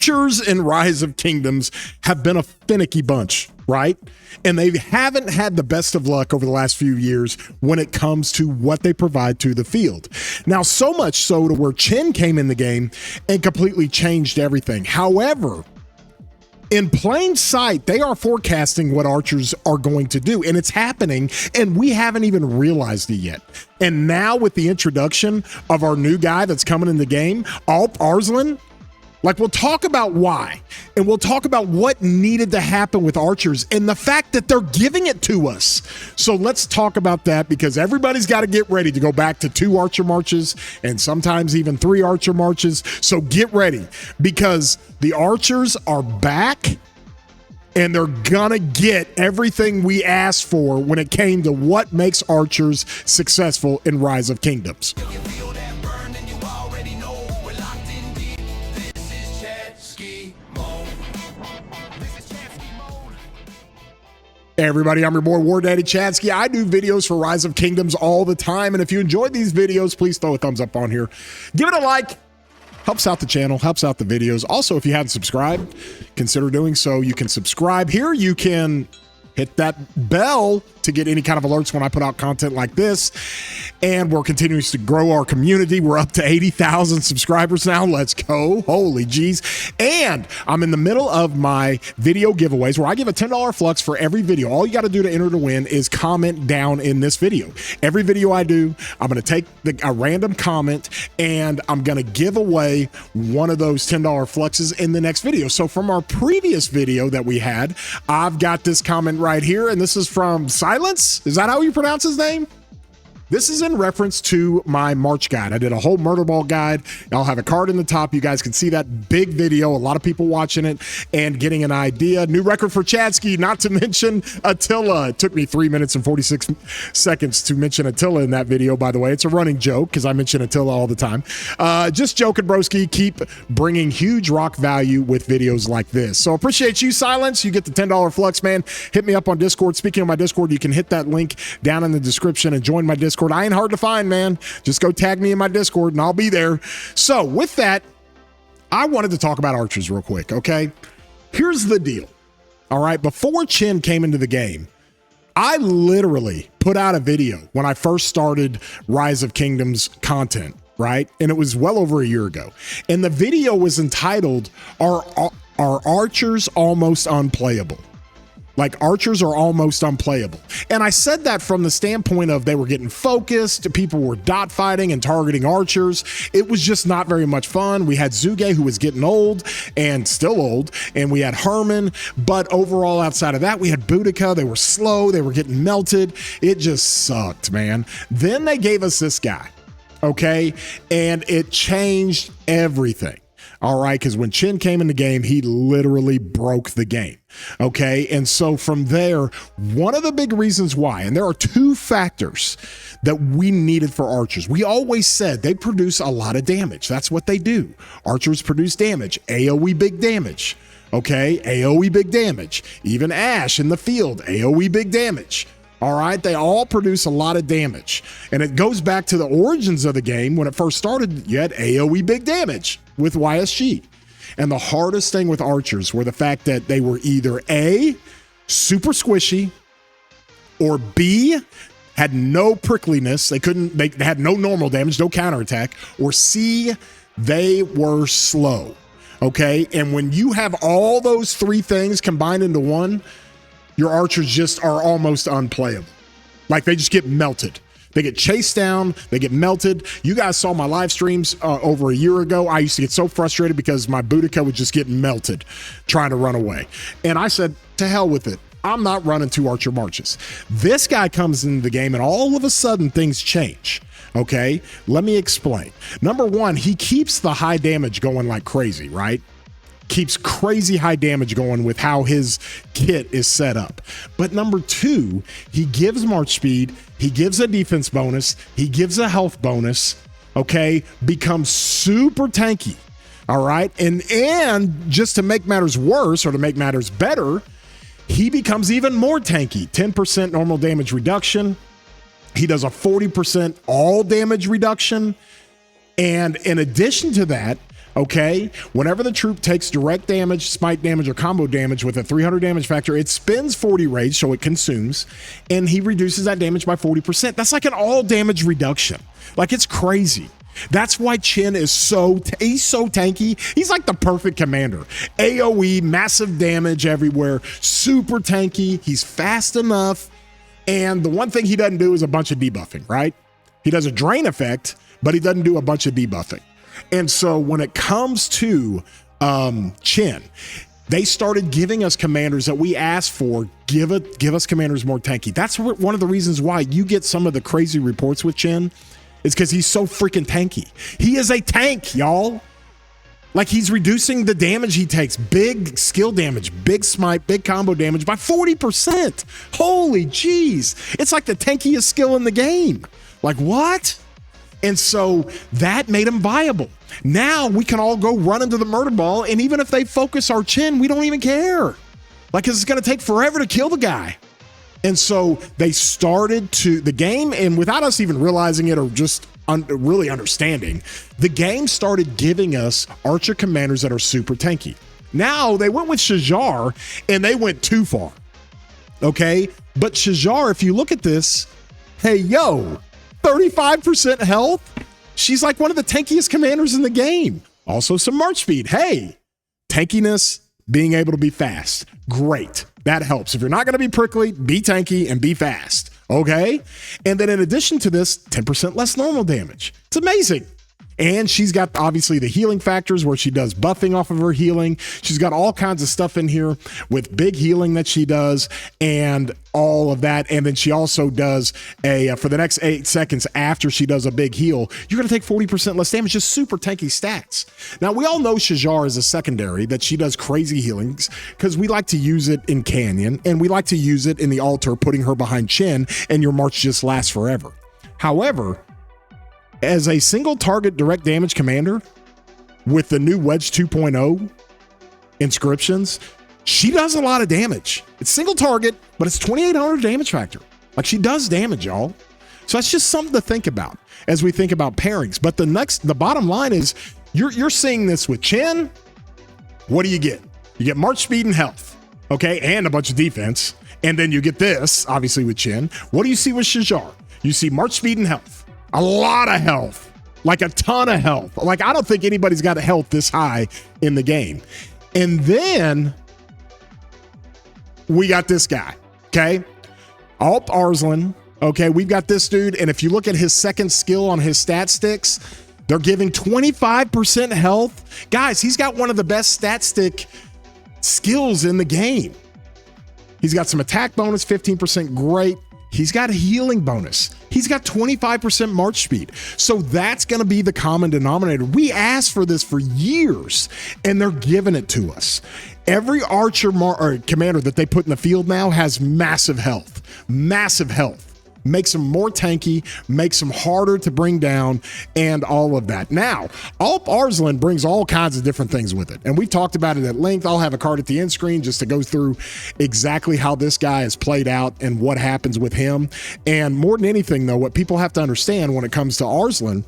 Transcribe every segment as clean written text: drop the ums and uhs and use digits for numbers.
archers in Rise of Kingdoms have been a finicky bunch, right? And they haven't had the best of luck over the last few years when it comes to what they provide to the field. Now, so much so to where Chen came in the game and completely changed everything. However, in plain sight, they are forecasting what archers are going to do, and it's happening, and we haven't even realized it yet. And now with the introduction of our new guy that's coming in the game, Alp Arslan, like, we'll talk about why, and we'll talk about what needed to happen with archers and the fact that they're giving it to us. So let's talk about that, because everybody's got to get ready to go back to 2 archer marches and sometimes even 3 archer marches. So get ready, because the archers are back and they're gonna get everything we asked for when it came to what makes archers successful in Rise of Kingdoms. Hey everybody, I'm your boy War Daddy Chadsky. I do videos for Rise of Kingdoms all the time, and if you enjoyed these videos, please throw a thumbs up on here. Give it a like. Helps out the channel, helps out the videos. Also, if you haven't subscribed, consider doing so. You can subscribe here. You can hit that bell to get any kind of alerts when I put out content like this. And we're continuing to grow our community. We're up to 80,000 subscribers now. Let's go. Holy geez. And I'm in the middle of my video giveaways where I give a $10 flux for every video. All you got to do to enter to win is comment down in this video. Every video I do, I'm going to take a random comment and I'm going to give away one of those $10 fluxes in the next video. So from our previous video that we had, I've got this comment right here, and this is from Silence. Is that how you pronounce his name? This is in reference to my March guide. I did a whole murder ball guide. I'll have a card in the top. You guys can see that big video. A lot of people watching it and getting an idea. New record for Chadsky, not to mention Attila. It took me 3 minutes and 46 seconds to mention Attila in that video, by the way. It's a running joke because I mention Attila all the time. Just joking, broski. Keep bringing huge rock value with videos like this. So appreciate you, Silence. You get the $10 flux, man. Hit me up on Discord. Speaking of my Discord, you can hit that link down in the description and join my Discord. I ain't hard to find, man. Just go tag me in my Discord and I'll be there. So with that, I wanted to talk about archers real quick, okay? Here's the deal, all right? Before Chen came into the game, I literally put out a video when I first started Rise of Kingdoms content, right? And it was well over a year ago. And the video was entitled, Are Archers Almost Unplayable? Like, archers are almost unplayable. And I said that from the standpoint of they were getting focused, people were dot fighting and targeting archers. It was just not very much fun. We had Zuge, who was getting old and still old, and we had Herman. But overall, outside of that, we had Boudica. They were slow. They were getting melted. It just sucked, man. Then they gave us this guy, okay? And it changed everything. All right, because when Chen came in the game, he literally broke the game, okay? And so from there, one of the big reasons why, and there are 2 factors that we needed for archers. We always said they produce a lot of damage. That's what they do. Archers produce damage, AoE big damage, okay? AoE big damage. Even Ash in the field, AoE big damage. All right, they all produce a lot of damage. And it goes back to the origins of the game. When it first started, you had AoE big damage with YSG. And the hardest thing with archers were the fact that they were either A, super squishy, or B, had no prickliness. They had no normal damage, no counterattack, or C, they were slow. Okay, and when you have all those 3 things combined into one, your archers just are almost unplayable. Like, they just get melted. They get chased down, they get melted. You guys saw my live streams over a year ago. I used to get so frustrated because my Boudica would just get melted trying to run away. And I said, to hell with it. I'm not running 2 archer marches. This guy comes into the game and all of a sudden things change. Okay, let me explain. Number 1, he keeps the high damage going like crazy, right? Keeps crazy high damage going with how his kit is set up. But number 2, he gives march speed, he gives a defense bonus, he gives a health bonus, okay? Becomes super tanky, all right? And just to make matters worse, or to make matters better, he becomes even more tanky. 10% normal damage reduction. He does a 40% all damage reduction. And in addition to that, Okay, whenever the troop takes direct damage, smite damage, or combo damage with a 300 damage factor, it spends 40 rage, so it consumes, and he reduces that damage by 40%. That's like an all damage reduction. Like, it's crazy. That's why Chen is he's so tanky. He's like the perfect commander. AoE, massive damage everywhere, super tanky. He's fast enough. And the one thing he doesn't do is a bunch of debuffing, right? He does a drain effect, but he doesn't do a bunch of debuffing. And so when it comes to Chen, they started giving us commanders that we asked for. Give us commanders more tanky. That's one of the reasons why you get some of the crazy reports with Chen, is because he's so freaking tanky. He is a tank, y'all. Like, he's reducing the damage he takes. Big skill damage, big smite, big combo damage by 40%. Holy jeez. It's like the tankiest skill in the game. Like, what? And so that made him viable. Now we can all go run into the murder ball, and even if they focus our Chen, we don't even care. Like, 'cause it's going to take forever to kill the guy. And so they started the game, and without us even realizing it or just really understanding, the game started giving us archer commanders that are super tanky. Now they went with Shajar, and they went too far. Okay? But Shajar, if you look at this, hey, yo, 35% health. She's like one of the tankiest commanders in the game. Also some march speed. Hey, tankiness, being able to be fast. Great. That helps. If you're not going to be prickly, be tanky and be fast. Okay? And then in addition to this, 10% less normal damage. It's amazing. And she's got obviously the healing factors where she does buffing off of her healing. She's got all kinds of stuff in here with big healing that she does and all of that. And then she also does for the next 8 seconds after she does a big heal, you're going to take 40% less damage. Just super tanky stats. Now, we all know Shajar is a secondary, that she does crazy healings because we like to use it in Canyon and we like to use it in the altar, putting her behind Chen, and your march just lasts forever. However, as a single target direct damage commander with the new Wedge 2.0 inscriptions, she does a lot of damage. It's single target, but it's 2,800 damage factor. Like, she does damage, y'all. So that's just something to think about as we think about pairings. But the bottom line is you're seeing this with Chen. What do you get? You get march speed and health, okay, and a bunch of defense. And then you get this, obviously, with Chen. What do you see with Shajar? You see march speed and health. A lot of health, like a ton of health. Like, I don't think anybody's got a health this high in the game. And then we got this guy, okay? Alp Arslan, okay? We've got this dude, and if you look at his second skill on his stat sticks, they're giving 25% health. Guys, he's got one of the best stat stick skills in the game. He's got some attack bonus, 15%, great. He's got a healing bonus. He's got 25% march speed. So that's going to be the common denominator. We asked for this for years, and they're giving it to us. Every archer or commander that they put in the field now has massive health. Massive health. Makes them more tanky, makes them harder to bring down, and all of that. Now, Alp Arslan brings all kinds of different things with it, and we've talked about it at length. I'll have a card at the end screen just to go through exactly how this guy is played out and what happens with him. And more than anything, though, what people have to understand when it comes to Arslan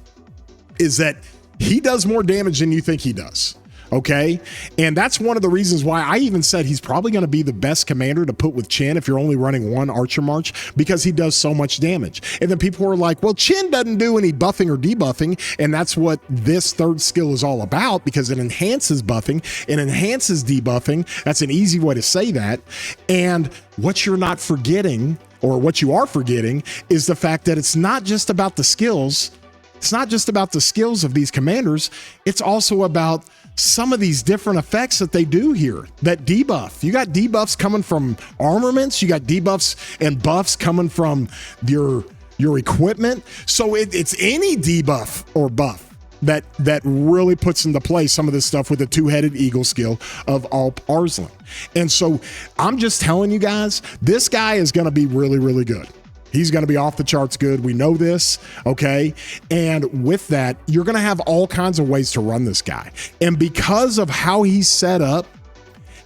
is that he does more damage than you think he does. Okay. And that's one of the reasons why I even said he's probably going to be the best commander to put with Chen if you're only running one archer march, because he does so much damage. And then people are like, well, Chen doesn't do any buffing or debuffing. And that's what this third skill is all about, because it enhances buffing, it enhances debuffing. That's an easy way to say that. And what you're not forgetting, or what you are forgetting, is the fact that it's not just about the skills. It's not just about the skills of these commanders. It's also about some of these different effects that they do here that debuff. You got debuffs coming from armaments. You got debuffs and buffs coming from your equipment. So it's any debuff or buff that really puts into play some of this stuff with the two-headed eagle skill of Alp Arslan. And so I'm just telling you guys, this guy is going to be really, really good. He's going to be off the charts good. We know this, okay? And with that, you're going to have all kinds of ways to run this guy. And because of how he's set up,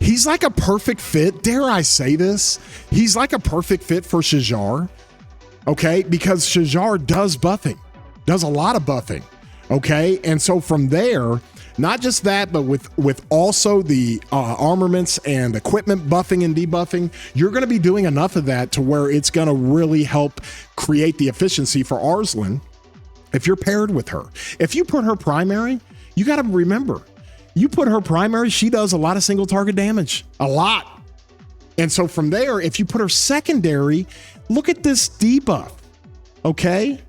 he's like a perfect fit. Dare I say this? He's like a perfect fit for Shajar, okay? Because Shajar does buffing, does a lot of buffing, okay? And so from there, Not just that, but with also the armaments and equipment buffing and debuffing, you're going to be doing enough of that to where it's going to really help create the efficiency for Arslan if you're paired with her. If you put her primary, you got to remember, you put her primary, she does a lot of single target damage, a lot. And so from there, if you put her secondary, look at this debuff, okay?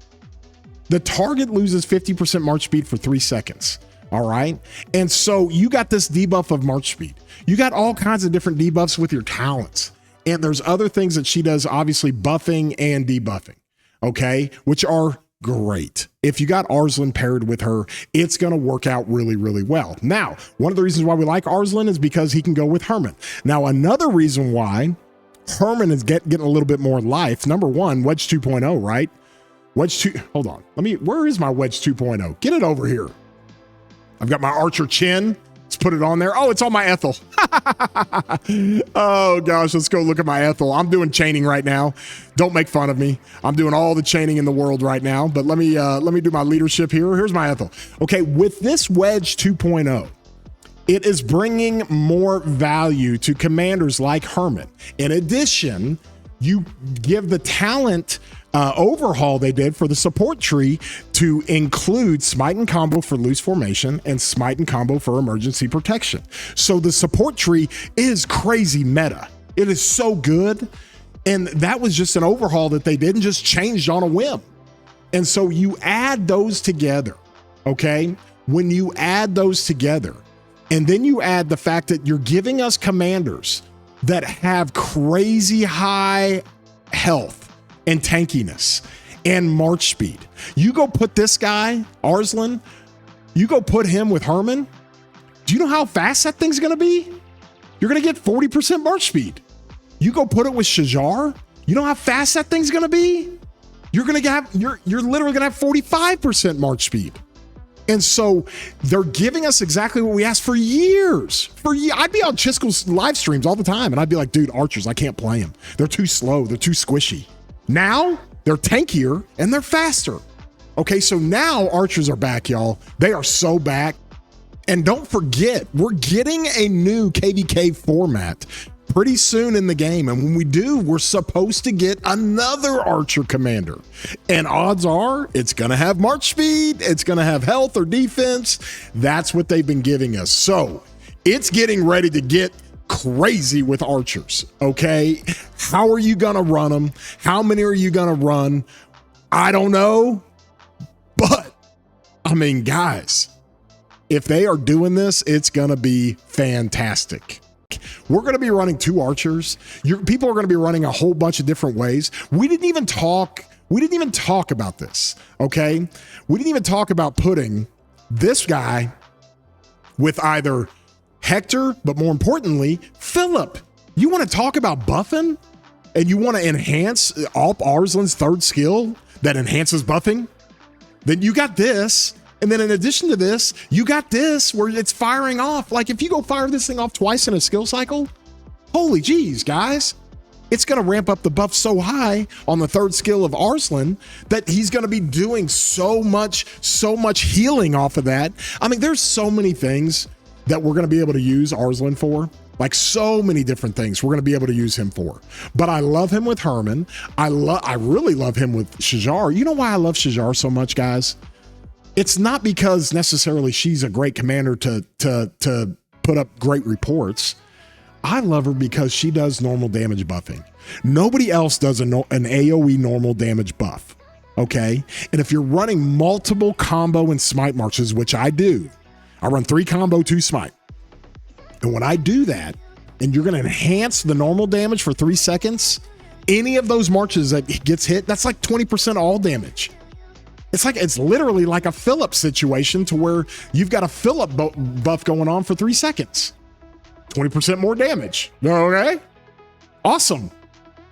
The target loses 50% march speed for 3 seconds. All right. And so you got this debuff of march speed. You got all kinds of different debuffs with your talents. And there's other things that she does, obviously buffing and debuffing. Okay. Which are great. If you got Arslan paired with her, it's going to work out really, really well. Now, one of the reasons why we like Arslan is because he can go with Herman. Now, another reason why Herman is getting a little bit more life. Number one, Wedge 2.0, right? Wedge 2. Hold on. Where is my Wedge 2.0? Get it over here. I've got my Archer chin. Let's put it on there. Oh, it's on my Ethel. Oh gosh, let's go look at my Ethel. I'm doing chaining right now. Don't make fun of me. I'm doing all the chaining in the world right now. But let me do my leadership here. Here's my Ethel. Okay, with this Wedge 2.0, it is bringing more value to commanders like Herman. In addition, you give the talent overhaul they did for the support tree to include smite and combo for loose formation and smite and combo for emergency protection. So the support tree is crazy meta. It is so good. And that was just an overhaul that they did and just changed on a whim. And so you add those together, okay? When you add those together, and then you add the fact that you're giving us commanders that have crazy high health and tankiness and march speed. You go put this guy, Arslan, you go put him with Herman. Do you know how fast that thing's going to be? You're going to get 40% march speed. You go put it with Shajar. You know how fast that thing's going to be? You're literally going to have 45% march speed. And so they're giving us exactly what we asked for years. I'd be on Chisco's live streams all the time, and I'd be like, dude, archers, I can't play them. They're too slow. They're too squishy. Now they're tankier and they're faster. Okay, so now archers are back, y'all. They are so back. And don't forget, we're getting a new KVK format pretty soon in the game. And when we do, we're supposed to get another archer commander. And odds are it's going to have march speed. It's going to have health or defense. That's what they've been giving us. So it's getting ready to get crazy with archers. Okay. How are you going to run them? How many are you going to run? I don't know. But I mean, guys, if they are doing this, it's going to be fantastic. We're going to be running 2 archers. People are going to be running a whole bunch of different ways. We didn't even talk about this. Okay. We didn't even talk about putting this guy with either Hector, but more importantly, Philip. You want to talk about buffing and you want to enhance Alp Arslan's 3rd skill that enhances buffing? Then you got this. And then in addition to this, you got this where it's firing off. Like if you go fire this thing off twice in a skill cycle, holy geez, guys, it's going to ramp up the buff so high on the 3rd skill of Arslan that he's going to be doing so much healing off of that. I mean, there's so many things that we're going to be able to use Arslan for. Like so many different things we're going to be able to use him for. But I love him with Herman. I really love him with Shajar. You know why I love Shajar so much, guys? It's not because necessarily she's a great commander to put up great reports. I love her because she does normal damage buffing. Nobody else does an AoE normal damage buff. Okay. And if you're running multiple combo and smite marches, which I do, I run 3 combo, 2 smite. And when I do that, and you're going to enhance the normal damage for 3 seconds, any of those marches that gets hit, that's like 20% all damage. It's literally like a Philip situation to where you've got a Philip buff going on for 3 seconds. 20% more damage. Okay. Awesome.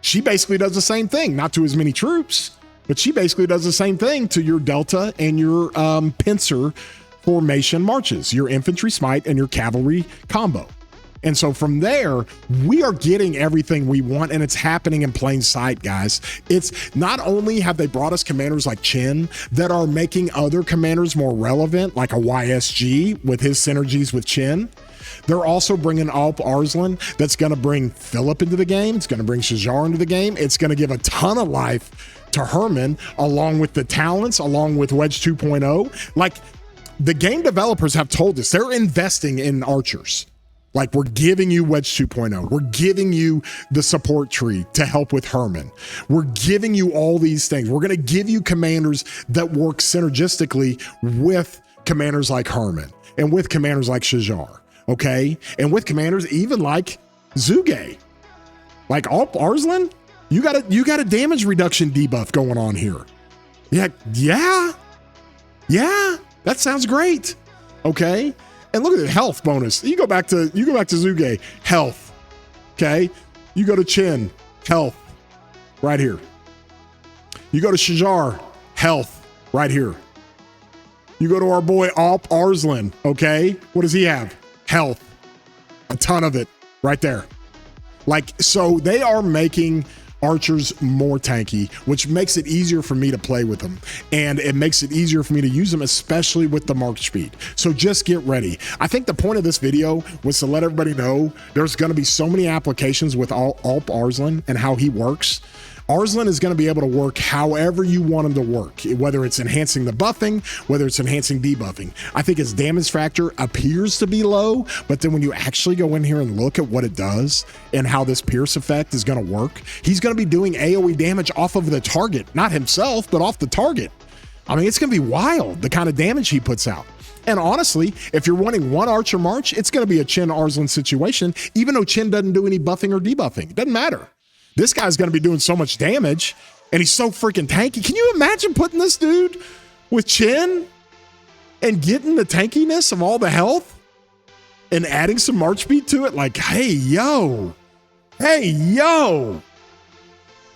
She basically does the same thing, not to as many troops, but she basically does the same thing to your Delta and your pincer formation marches, your infantry smite and your cavalry combo. And so from there, we are getting everything we want, and it's happening in plain sight, guys. It's not only have they brought us commanders like Chin that are making other commanders more relevant, like a YSG with his synergies with Chin. They're also bringing Alp Arslan that's going to bring Philip into the game. It's going to bring Shajar into the game. It's going to give a ton of life to Herman, along with the talents, along with Wedge 2.0. Like, the game developers have told us they're investing in archers. Like, we're giving you Wedge 2.0. We're giving you the support tree to help with Herman. We're giving you all these things. We're going to give you commanders that work synergistically with commanders like Herman and with commanders like Shajar, okay? And with commanders even like Zuge. Like Alp Arslan, you got a damage reduction debuff going on here. Yeah. That sounds great. Okay? And look at the health bonus. You go back to Zuge, health. Okay? You go to Chin, health. Right here. You go to Shajar, health. Right here. You go to our boy Alp Arslan, okay? What does he have? Health. A ton of it. Right there. Like, so they are making archers more tanky, which makes it easier for me to play with them, and it makes it easier for me to use them, especially with the march speed. So just get ready. I think the point of this video was to let everybody know there's going to be so many applications with Alp Arslan and how he works. Arslan is going to be able to work however you want him to work, whether it's enhancing the buffing, whether it's enhancing debuffing. I think his damage factor appears to be low, but then when you actually go in here and look at what it does and how this pierce effect is going to work, he's going to be doing AoE damage off of the target, not himself, but off the target. I mean, it's going to be wild, the kind of damage he puts out. And honestly, if you're wanting one archer march, it's going to be a Chin Arslan situation, even though Chin doesn't do any buffing or debuffing. It doesn't matter. This guy's going to be doing so much damage, and he's so freaking tanky. Can you imagine putting this dude with Chin and getting the tankiness of all the health and adding some march speed to it? Like, hey, yo.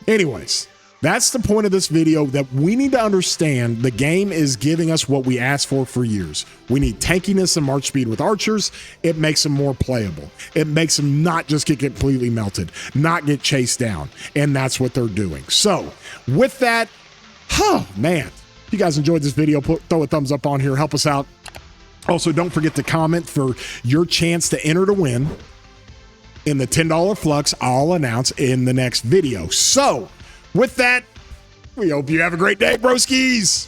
Anyways, that's the point of this video, that we need to understand the game is giving us what we asked for years. We need tankiness and march speed with archers. It makes them more playable. It makes them not just get completely melted, not get chased down. And that's what they're doing. So with that, man, if you guys enjoyed this video, throw a thumbs up on here, help us out. Also, don't forget to comment for your chance to enter to win in the $10 flux I'll announce in the next video. So with that, we hope you have a great day, broskies.